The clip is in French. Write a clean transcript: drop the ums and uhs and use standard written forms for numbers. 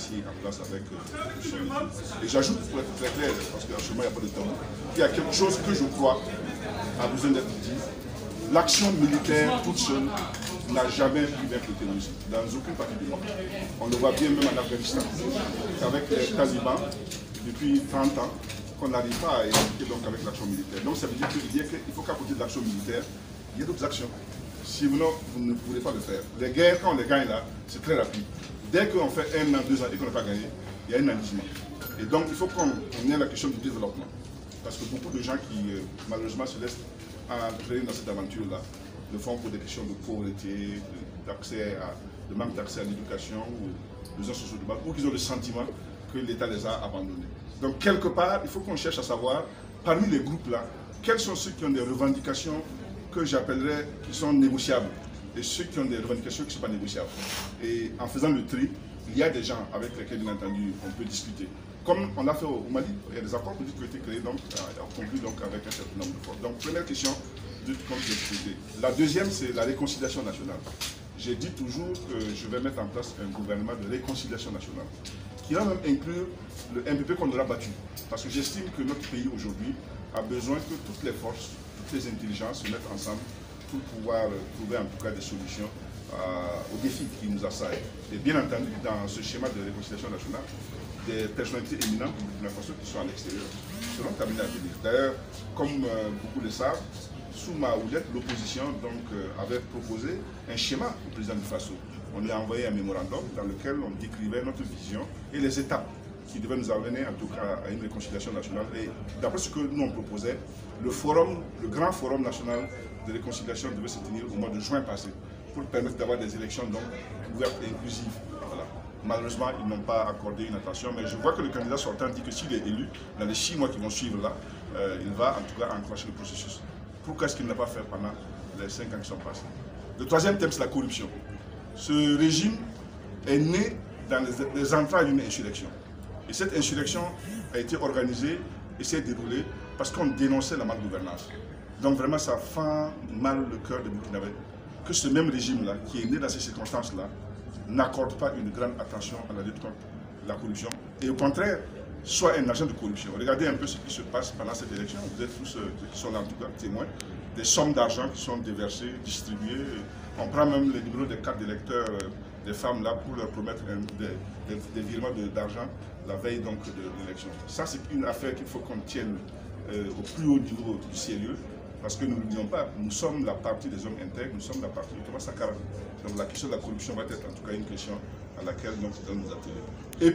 ici en place avec son équipe. Et j'ajoute, pour être très clair, parce qu'en ce moment il n'y a pas de temps, il y a quelque chose que je crois a besoin d'être dit. L'action militaire toute seule n'a jamais pu vaincre le terrorisme, dans aucune partie du monde. On le voit bien même en Afghanistan, avec les talibans, depuis 30 ans, qu'on n'arrive pas à éradiquer donc avec l'action militaire. Donc ça veut dire qu'il faut qu'à côté de l'action militaire, il y ait d'autres actions. Sinon, vous ne pourrez pas le faire. Les guerres, quand on les gagne là, c'est très rapide. Dès qu'on fait 1 an, 2 ans et qu'on n'a pas gagné, il y a un alignement. Et donc il faut qu'on ait la question du développement. Parce que beaucoup de gens qui malheureusement se laissent entraîner dans cette aventure-là le font pour des questions de pauvreté, de manque d'accès à l'éducation ou besoins sociaux de base, ou qu'ils ont le sentiment que l'État les a abandonnés. Donc quelque part, il faut qu'on cherche à savoir, parmi les groupes-là, quels sont ceux qui ont des revendications que j'appellerais qui sont négociables et ceux qui ont des revendications qui ne sont pas négociables. Et en faisant le tri, il y a des gens avec lesquels, bien entendu, on peut discuter. Comme on l'a fait au Mali, il y a des accords politiques qui ont été créés, donc, conclus donc, avec un certain nombre de forces. Donc, première question, lutte contre l'impunité. La deuxième, c'est la réconciliation nationale. J'ai dit toujours que je vais mettre en place un gouvernement de réconciliation nationale, qui va même inclure le MPP qu'on aura battu. Parce que j'estime que notre pays aujourd'hui a besoin que toutes les forces, toutes les intelligences se mettent ensemble pour pouvoir trouver en tout cas des solutions aux défis qui nous assaillent. Et bien entendu, dans ce schéma de réconciliation nationale, des personnalités éminentes du Burkina Faso qui sont à l'extérieur seront amenées à venir. D'ailleurs, comme beaucoup le savent, sous ma houlette, l'opposition avait proposé un schéma au président du Faso. On lui a envoyé un mémorandum dans lequel on décrivait notre vision et les étapes qui devaient nous amener en tout cas à une réconciliation nationale. Et d'après ce que nous on proposait, le grand forum national de réconciliation devait se tenir au mois de juin passé pour permettre d'avoir des élections donc ouvertes et inclusives. Voilà. Malheureusement, ils n'ont pas accordé une attention, mais je vois que le candidat sortant dit que s'il est élu, dans les 6 mois qui vont suivre là, il va en tout cas enclencher le processus. Pourquoi est-ce qu'il ne l'a pas fait pendant les 5 ans qui sont passés? Le troisième thème, c'est la corruption. Ce régime est né dans les entrailles d'une insurrection. Et cette insurrection a été organisée et s'est déroulée parce qu'on dénonçait la malgouvernance. Donc vraiment, ça fend mal le cœur des Burkinabés que ce même régime-là, qui est né dans ces circonstances-là, n'accorde pas une grande attention à la lutte contre la corruption. Et au contraire, soit un agent de corruption. Regardez un peu ce qui se passe pendant cette élection. Vous êtes tous ceux qui sont là, en tout cas témoins. Des sommes d'argent qui sont déversées, distribuées. On prend même les numéros des cartes d'électeurs des femmes là pour leur promettre des virements d'argent la veille donc de l'élection. Ça, c'est une affaire qu'il faut qu'on tienne au plus haut niveau du sérieux. Parce que nous ne l'oublions pas, nous sommes la partie des hommes intègres, nous sommes la partie de Thomas Sankara. Donc la question de la corruption va être en tout cas une question à laquelle nous allons nous atteler.